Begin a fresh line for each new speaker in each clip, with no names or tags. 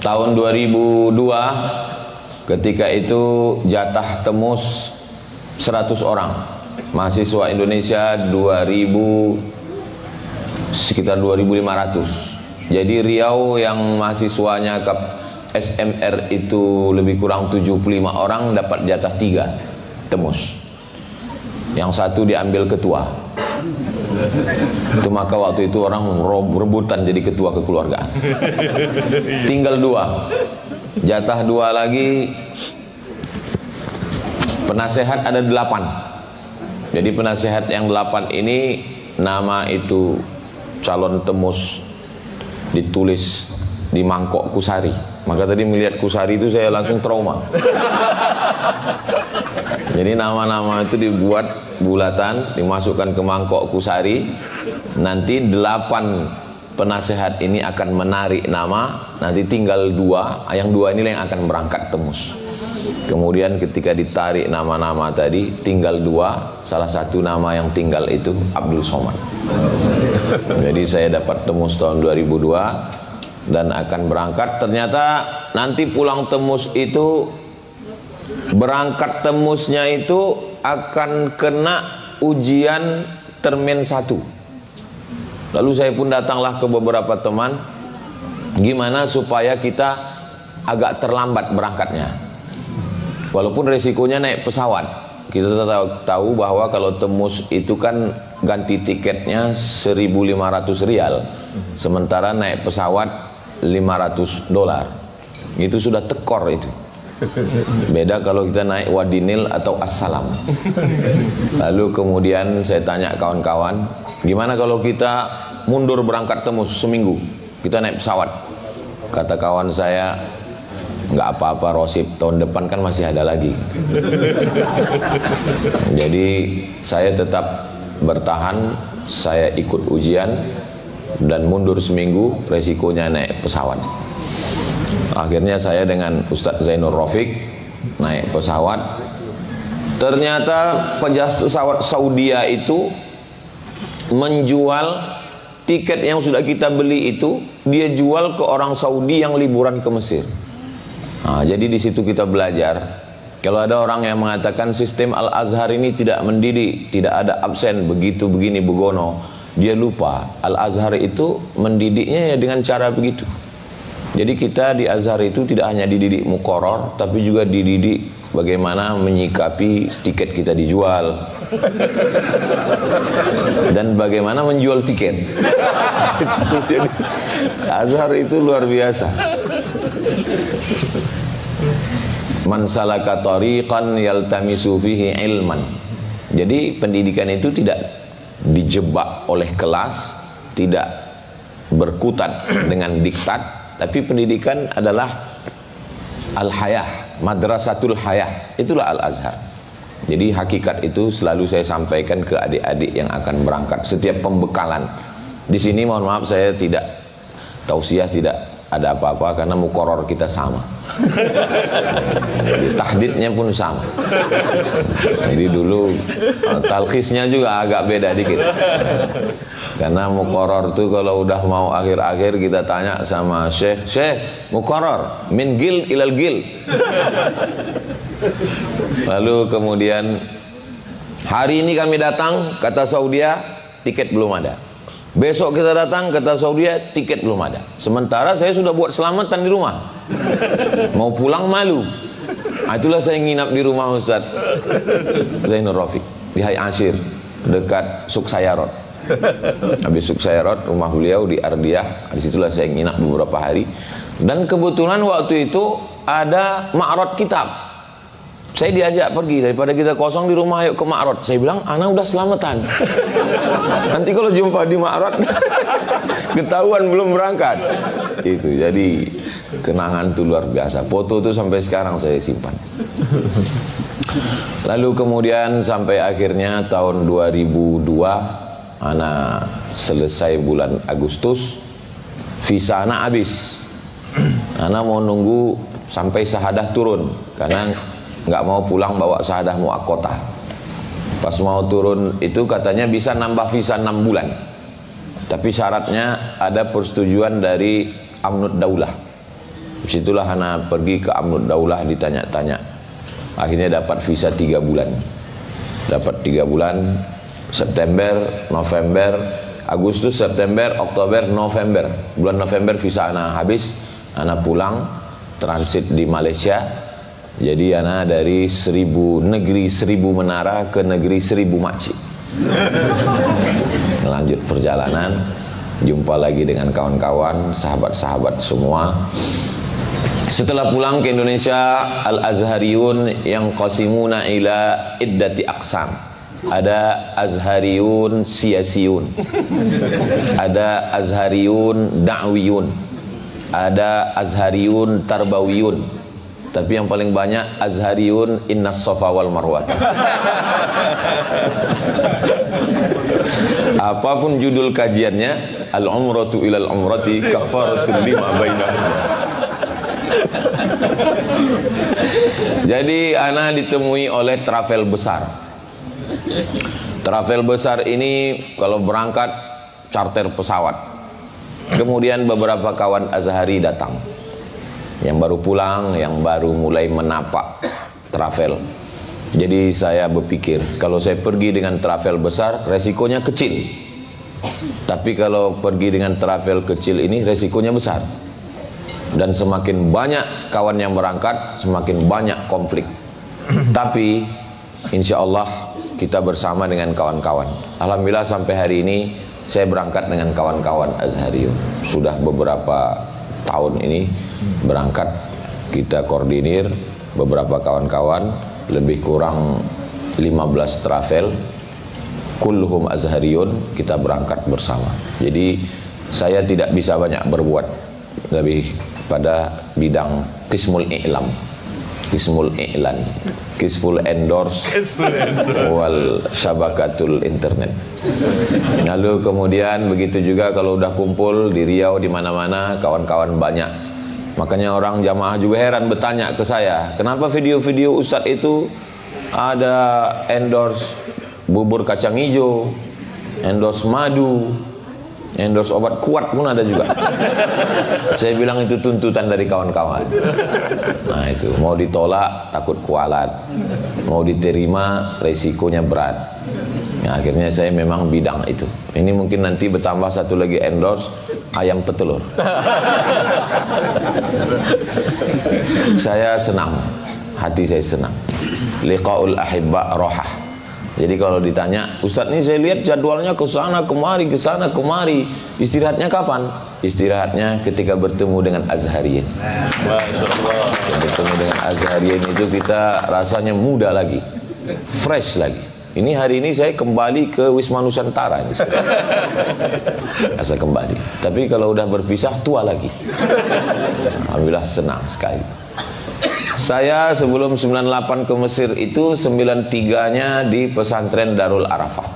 Tahun 2002 ketika itu jatah temus 100 orang mahasiswa Indonesia, 2000 sekitar 2.500. Jadi Riau yang mahasiswanya ke SMR itu lebih kurang 75 orang dapat jatah 3 temus. Yang satu diambil ketua. Itu maka waktu itu orang rebutan jadi ketua kekeluargaan. Tinggal 2. Jatah 2 lagi. Penasehat ada 8. Jadi penasehat yang 8 ini nama itu calon temus ditulis di mangkok kusari. Maka tadi melihat kusari itu saya langsung trauma. Jadi nama-nama itu dibuat bulatan, dimasukkan ke mangkok kusari. Nanti 8 penasehat ini akan menarik nama. Nanti tinggal 2. Yang 2 ini yang akan berangkat temus. Kemudian ketika ditarik nama-nama tadi, tinggal 2. Salah satu nama yang tinggal itu Abdul Somad. Jadi saya dapat temus tahun 2002 dan akan berangkat. Ternyata nanti pulang temus itu, berangkat temusnya itu akan kena ujian termin 1. Lalu saya pun datanglah ke beberapa teman, gimana supaya kita agak terlambat berangkatnya, walaupun resikonya naik pesawat. Kita tahu bahwa kalau temus itu kan ganti tiketnya 1.500 rial, sementara naik pesawat $500. Itu sudah tekor itu. Beda kalau kita naik Wadinil atau Assalam. Lalu kemudian saya tanya kawan-kawan, gimana kalau kita mundur berangkat temus seminggu, kita naik pesawat? Kata kawan saya, nggak apa-apa Rosip, tahun depan kan masih ada lagi. Jadi saya tetap bertahan, saya ikut ujian dan mundur seminggu, resikonya naik pesawat. Akhirnya saya dengan Ustadz Zainur Rafiq naik pesawat. Ternyata pesawat Saudia itu menjual tiket yang sudah kita beli itu, dia jual ke orang Saudi yang liburan ke Mesir. Nah, jadi di situ kita belajar. Kalau ada orang yang mengatakan sistem Al-Azhar ini tidak mendidik, tidak ada absen, begitu begini begono, dia lupa. Al-Azhar itu mendidiknya ya dengan cara begitu. Jadi kita di Azhar itu tidak hanya dididik muqarrar, tapi juga dididik bagaimana menyikapi tiket kita dijual dan bagaimana menjual tiket. Jadi Azhar itu luar biasa. Man salaka tariqan yaltamisu fihi ilman. Jadi pendidikan itu tidak dijebak oleh kelas, tidak berkutat dengan diktat, tapi pendidikan adalah al-hayah, madrasatul hayah. Itulah Al-Azhar. Jadi hakikat itu selalu saya sampaikan ke adik-adik yang akan berangkat setiap pembekalan. Di sini mohon maaf saya tidak tausiah, tidak ada apa-apa karena muqarrar kita sama. Jadi tahdidnya pun sama. Jadi dulu talkhisnya juga agak beda dikit. Karena muqarrar itu kalau udah mau akhir-akhir kita tanya sama Syekh, muqarrar min gil ilal gil. Lalu kemudian hari ini kami datang, kata Saudia, tiket belum ada. Besok kita datang, kata Saudia, tiket belum ada. Sementara saya sudah buat selamatan di rumah. Mau pulang malu. Itulah saya nginap di rumah Ustaz Zainur Rafiq di Hai Ashir dekat Suksayarot. Habis Suksayarot rumah beliau di Ardiah, disitulah saya nginap beberapa hari. Dan kebetulan waktu itu ada ma'rad kitab. Saya diajak pergi, daripada kita kosong di rumah, ayo ke ma'rad. Saya bilang, ana udah selamatan. Nanti kalau jumpa di ma'rad ketahuan belum berangkat. Itu jadi kenangan itu luar biasa. Foto itu sampai sekarang saya simpan. Lalu kemudian sampai akhirnya tahun 2002 ana selesai bulan Agustus, visa ana habis. Ana mau nunggu sampai syahadah turun karena nggak mau pulang bawa syahadah muakkotah. Pas mau turun itu katanya bisa nambah visa 6 bulan, tapi syaratnya ada persetujuan dari Amnud Daulah. Situlah Hana pergi ke Amnud Daulah ditanya-tanya. Akhirnya dapat visa 3 bulan. Dapat 3 bulan, September, November, Agustus, September, Oktober, November. Bulan November visa Hana habis, Hana pulang, transit di Malaysia. Jadi Hana dari negeri 1000 menara ke negeri 1000 makcik. Lanjut perjalanan, jumpa lagi dengan kawan-kawan, sahabat-sahabat semua. Setelah pulang ke Indonesia, Al-Azhariyun yang qasimuna ila iddati aqsam. Ada Azhariyun siyasiyun, ada Azhariyun da'wiyun, ada Azhariyun tarbawiyun. Tapi yang paling banyak Azhariyun innas safa wal marwah. Apapun judul kajiannya, al-umratu ilal umrati kafaratul lima bainahum. Jadi Ana ditemui oleh travel besar. Travel besar ini kalau berangkat charter pesawat. Kemudian beberapa kawan Azhari datang, yang baru pulang, yang baru mulai menapak travel. Jadi saya berpikir, kalau saya pergi dengan travel besar, resikonya kecil. Tapi kalau pergi dengan travel kecil ini, resikonya besar. Dan semakin banyak kawan yang berangkat, semakin banyak konflik. Tapi insya Allah kita bersama dengan kawan-kawan. Alhamdulillah sampai hari ini saya berangkat dengan kawan-kawan Azhariyun. Sudah beberapa tahun ini berangkat, kita koordinir beberapa kawan-kawan, lebih kurang 15 travel, kulluhum Azhariyun, kita berangkat bersama. Jadi saya tidak bisa banyak berbuat, lebih pada bidang qismul i'lam, qismul i'lan, qismul endorse, wal syabakatul internet. Lalu kemudian begitu juga kalau udah kumpul di Riau, di mana-mana kawan-kawan banyak. Makanya orang jamaah juga heran bertanya ke saya, kenapa video-video Ustadz itu ada endorse bubur kacang hijau, endorse madu, endorse obat kuat pun ada juga. Saya bilang itu tuntutan dari kawan-kawan. Nah itu, mau ditolak takut kualat, mau diterima resikonya berat. Ya, akhirnya saya memang bidang itu. Ini mungkin nanti bertambah satu lagi endorse ayam petelur. Saya senang, hati saya senang. Liqaul ahibba rohah. Jadi kalau ditanya, Ustadz ini saya lihat jadwalnya ke sana kemari, ke sana kemari. Istirahatnya kapan? Istirahatnya ketika bertemu dengan Azhariyin. Bertemu dengan Azhariyin itu kita rasanya muda lagi, fresh lagi. Ini hari ini saya kembali ke Wisma Nusantara ini. Rasa kembali. Tapi kalau udah berpisah tua lagi. Alhamdulillah senang sekali. Saya sebelum 98 ke Mesir itu 93-nya di pesantren Darul Arafah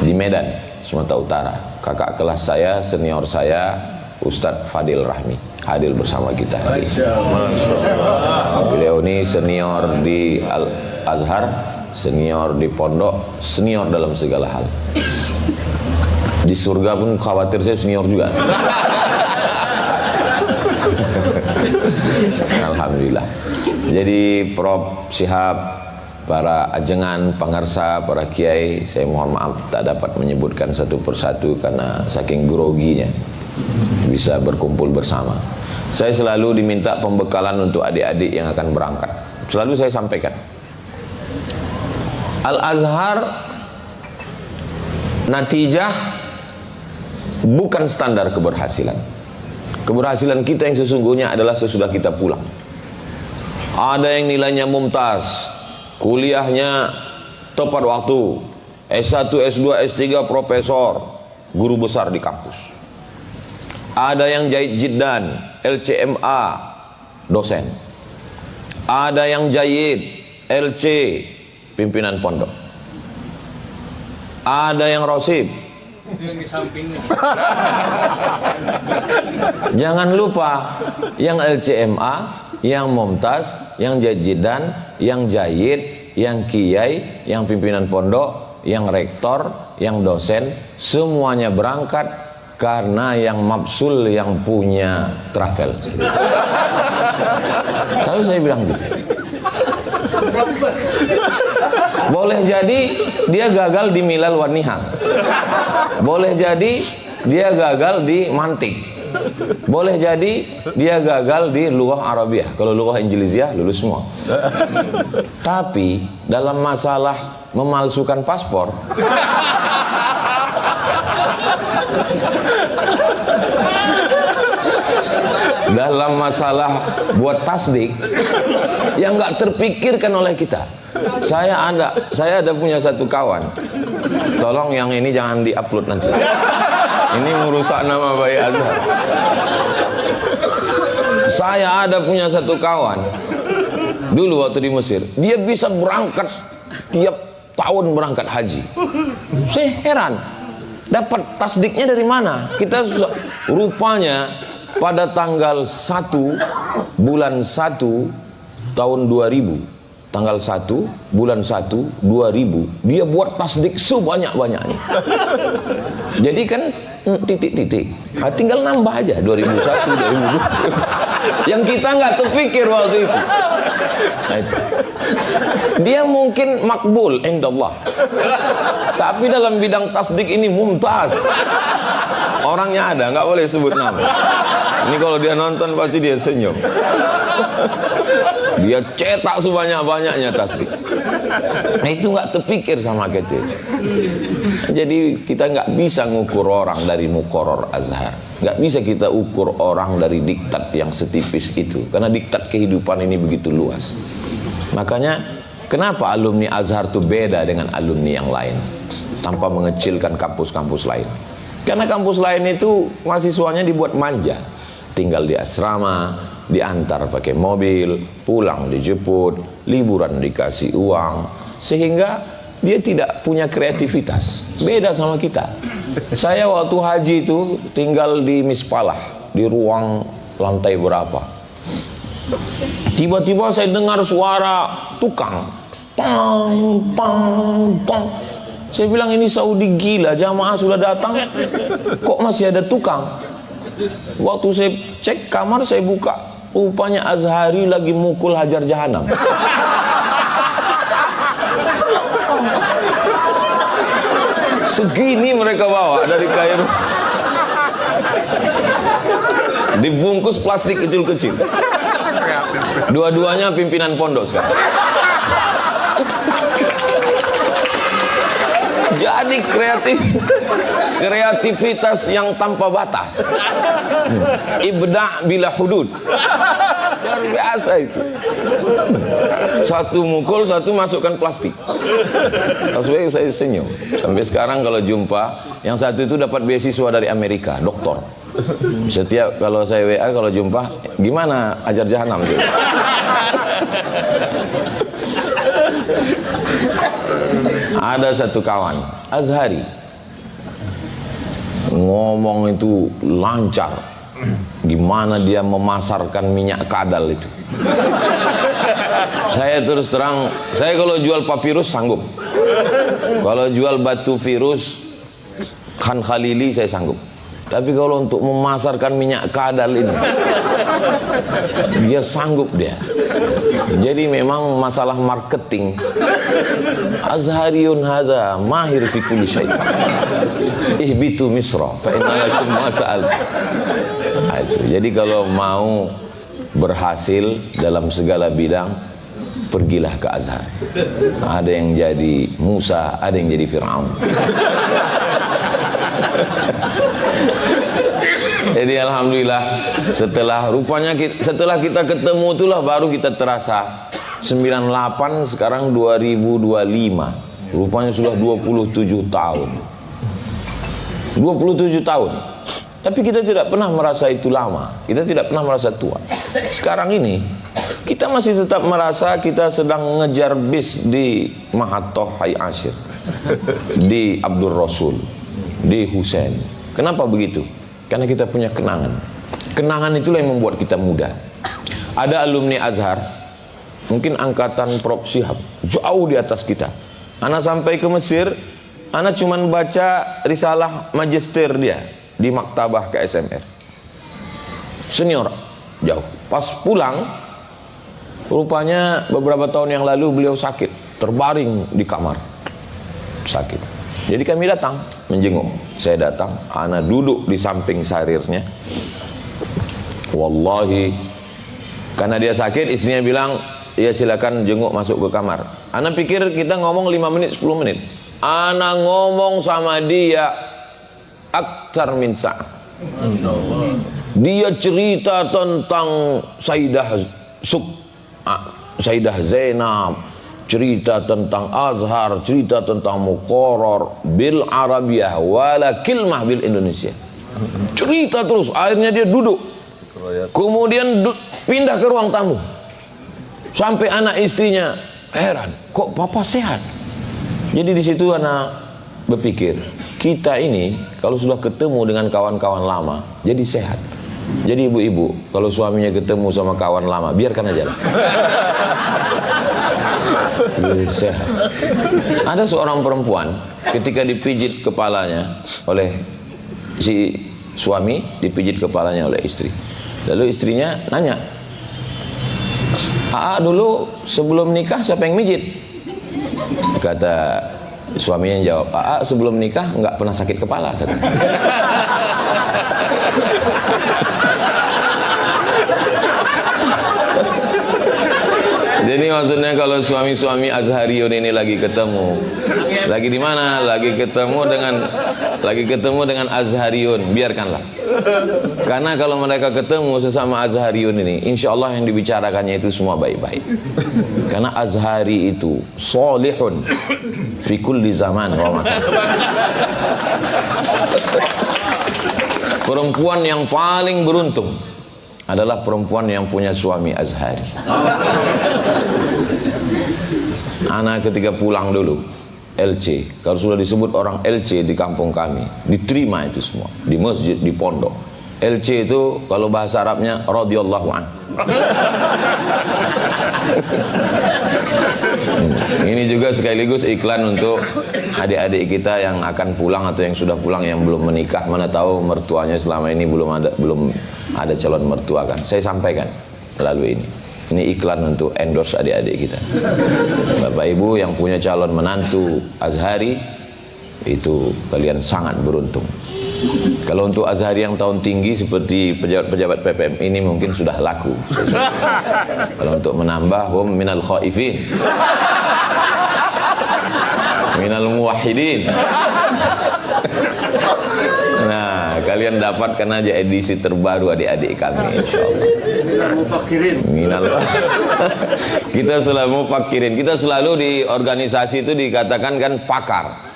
di Medan, Sumatera Utara. Kakak kelas saya, senior saya, Ustadz Fadil Rahmi hadir bersama kita hari ini. Beliau ini senior di Al-Azhar, senior di pondok, senior dalam segala hal. Di surga pun khawatir saya senior juga. Alhamdulillah. Jadi Prof Syihab, para ajengan, pangarsa, para kiai, saya mohon maaf tak dapat menyebutkan satu persatu karena saking groginya bisa berkumpul bersama. Saya selalu diminta pembekalan untuk adik-adik yang akan berangkat. Selalu saya sampaikan, Al-Azhar natijah bukan standar keberhasilan. Keberhasilan kita yang sesungguhnya adalah sesudah kita pulang. Ada yang nilainya mumtaz, kuliahnya tepat waktu, S1, S2, S3 profesor, guru besar di kampus. Ada yang jahid jiddan, LCMA, dosen. Ada yang jahid, LC, pimpinan pondok. Ada yang rosib. Yang di sampingnya. Jangan lupa yang LCMA, yang mumtaz, yang jajidan, yang jahid, yang kiai, yang pimpinan pondok, yang rektor, yang dosen, semuanya berangkat Karena yang mabsul yang punya travel. Selalu saya bilang gitu. Boleh jadi dia gagal di Milal wan Nihal. Boleh jadi dia gagal di mantik. Boleh jadi dia gagal di lughah Arabiah. Kalau lughah Injiliziyah lulus semua. Tapi dalam masalah memalsukan paspor, dalam masalah buat tasdik yang nggak terpikirkan oleh kita. Saya ada punya satu kawan. Tolong yang ini jangan diupload nanti. Ini merusak nama baik Azhar. Saya ada punya satu kawan. Dulu waktu di Mesir, dia bisa berangkat tiap tahun berangkat haji. Saya heran. Dapat tasdiknya dari mana? Kita rupanya pada tanggal 1 bulan 1 tahun 2000, tanggal 1 bulan 1 2000, dia buat tasdik sebanyak-banyaknya. Jadi kan titik-titik, tinggal nambah aja 2001, 2002. Yang kita nggak terpikir waktu itu. Nah, itu. Dia mungkin makbul indallah, tapi dalam bidang tasdik ini mumtaz. Orangnya ada, nggak boleh sebut nama. Ini kalau dia nonton pasti dia senyum. Dia cetak sebanyak-banyaknya tasdik. Nah, itu nggak terpikir sama kita. Jadi kita nggak bisa ngukur orang dari muqarrar Azhar. Nggak bisa kita ukur orang dari diktat yang setipis itu. Karena diktat kehidupan ini begitu luas. Makanya kenapa alumni Azhar itu beda dengan alumni yang lain, tanpa mengecilkan kampus-kampus lain. Karena kampus lain itu mahasiswanya dibuat manja, tinggal di asrama, diantar pakai mobil, pulang dijemput, liburan dikasih uang, sehingga dia tidak punya kreativitas. Beda sama kita. Saya waktu haji itu tinggal di Mispalah, di ruang lantai berapa. Tiba-tiba saya dengar suara tukang, pang, pang, pang. Saya bilang ini Saudi gila, jamaah sudah datang, kok masih ada tukang? Waktu saya cek kamar, saya buka, rupanya Azhari lagi mukul Hajar Jahanam. Segini mereka bawa dari Kairo, dibungkus plastik kecil-kecil. Dua-duanya pimpinan pondok sekarang. Jadi kreativitas yang tanpa batas. Ibda' bila hudud. Luar biasa itu. Satu mukul, satu masukkan plastik. Langsung saya senyum. Sampai sekarang kalau jumpa, yang satu itu dapat beasiswa dari Amerika, doktor. Setiap kalau saya WA, kalau jumpa, gimana Hajar Jahanam itu? Ada satu kawan Azhari, ngomong itu lancar. Gimana dia memasarkan minyak kadal itu. Saya terus terang, saya kalau jual papirus sanggup. Kalau jual batu virus Khan Khalili saya sanggup. Tapi kalau untuk memasarkan minyak kadal ini, dia sanggup dia. Jadi memang masalah marketing. Azhariyun hadza mahir fi kulli syai. Ihbitu Misra fa inna lakum ma sa'altum. Jadi kalau mau berhasil dalam segala bidang, pergilah ke Azhar. Ada yang jadi Musa, ada yang jadi Fir'aun. Jadi alhamdulillah setelah kita ketemu itulah baru kita terasa 98 sekarang 2025. Rupanya sudah 27 tahun. 27 tahun. Tapi kita tidak pernah merasa itu lama. Kita tidak pernah merasa tua. Sekarang ini kita masih tetap merasa kita sedang ngejar bis di Mahatoh Hai Ashir, di Abdul Rasul, di Husain. Kenapa begitu? Karena kita punya kenangan. Kenangan itulah yang membuat kita muda. Ada alumni Azhar, mungkin angkatan Prof. Syihab, jauh di atas kita. Ana sampai ke Mesir, ana cuman baca risalah magister dia. di maktabah KSMR. Senior jauh. Pas pulang, rupanya beberapa tahun yang lalu beliau sakit, terbaring di kamar, sakit. Jadi kami datang menjenguk. Saya datang, ana duduk di samping sarirnya. Wallahi, karena dia sakit, istrinya bilang, ya silakan jenguk masuk ke kamar. Ana pikir kita ngomong 5 menit, 10 menit. Ana ngomong sama dia aktar min sa'ah. Dia cerita tentang Sayyidah Zainab, cerita tentang Azhar, cerita tentang Muqarrar bil Arabiyah wala kilmah bil Indonesia. Cerita terus, akhirnya dia duduk. Kemudian pindah ke ruang tamu. Sampai anak istrinya heran, kok papa sehat? Jadi di situ anak berpikir, kita ini kalau sudah ketemu dengan kawan-kawan lama, jadi sehat. Jadi ibu-ibu, kalau suaminya ketemu sama kawan lama, biarkan aja lah. Sehat. Ada seorang perempuan, ketika dipijit kepalanya oleh si suami, dipijit kepalanya oleh istri. Lalu istrinya nanya, dulu sebelum nikah siapa yang mijit? Kata suaminya yang jawab, sebelum nikah nggak pernah sakit kepala. Kata. Jadi maksudnya kalau suami-suami Azhariyun ini lagi ketemu, lagi di mana? Lagi ketemu dengan Azhariyun, biarkanlah. Karena kalau mereka ketemu sesama Azhariyun ini, insya Allah yang dibicarakannya itu semua baik-baik. Karena Azhari itu solihun fi kulli zaman wa makan. Perempuan yang paling beruntung adalah perempuan yang punya suami Azhari. Anak ketika pulang dulu LC, kalau sudah disebut orang LC di kampung kami, diterima itu semua di masjid, di pondok. LC itu kalau bahasa Arabnya radhiyallahu an. Ini juga sekaligus iklan untuk adik-adik kita yang akan pulang atau yang sudah pulang yang belum menikah. Mana tahu mertuanya selama ini belum ada calon mertua kan. Saya sampaikan melalui ini. Ini iklan untuk endorse adik-adik kita. Bapak Ibu yang punya calon menantu Azhari, itu kalian sangat beruntung. Kalau untuk Azhari yang tahun tinggi seperti pejabat-pejabat PPM ini mungkin sudah laku. Kalau untuk menambah, hum minal khaifin, minal muwahhidin. Nah, kalian dapatkan aja edisi terbaru adik-adik kami, insyaallah. Kita selalu mufakirin. Kita selalu di organisasi itu dikatakan kan pakar.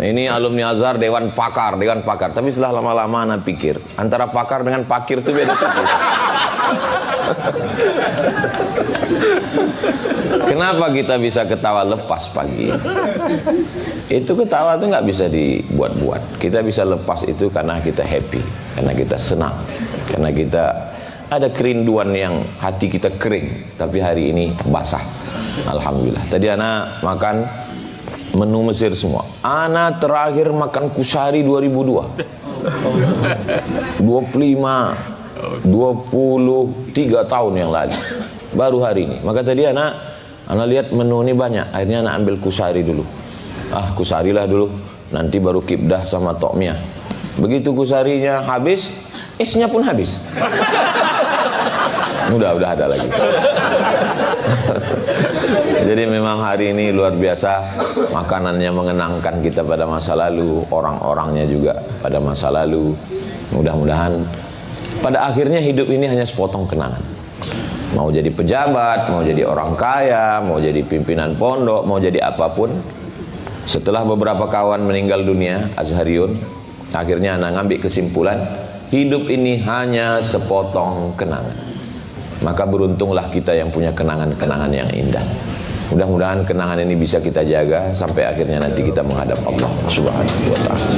Ini alumni Azhar dewan pakar. Tapi setelah lama-lama anak pikir, antara pakar dengan pakir itu beda tipis. Kenapa kita bisa ketawa lepas pagi? Itu ketawa itu nggak bisa dibuat-buat. Kita bisa lepas itu karena kita happy, karena kita senang, karena kita ada kerinduan yang hati kita kering, tapi hari ini basah. Alhamdulillah. Tadi anak makan menu Mesir semua. Anak terakhir makan kusari 2002. 23 tahun yang lalu. Baru hari ini. Maka tadi anak lihat menu ini banyak. Akhirnya anak ambil kusari dulu. Kusarilah dulu. Nanti baru kibdah sama tokmiyah. Begitu kusarinya habis, isnya pun habis. Udah ada lagi. Jadi memang hari ini luar biasa, makanannya mengenangkan kita pada masa lalu, orang-orangnya juga pada masa lalu. Mudah-mudahan pada akhirnya hidup ini hanya sepotong kenangan. Mau jadi pejabat, mau jadi orang kaya, mau jadi pimpinan pondok, mau jadi apapun. Setelah beberapa kawan meninggal dunia, Azhariyun, akhirnya anak ngambil kesimpulan, hidup ini hanya sepotong kenangan. Maka beruntunglah kita yang punya kenangan-kenangan yang indah. Mudah-mudahan kenangan ini bisa kita jaga sampai akhirnya nanti kita menghadap Allah Subhanahu wa ta'ala.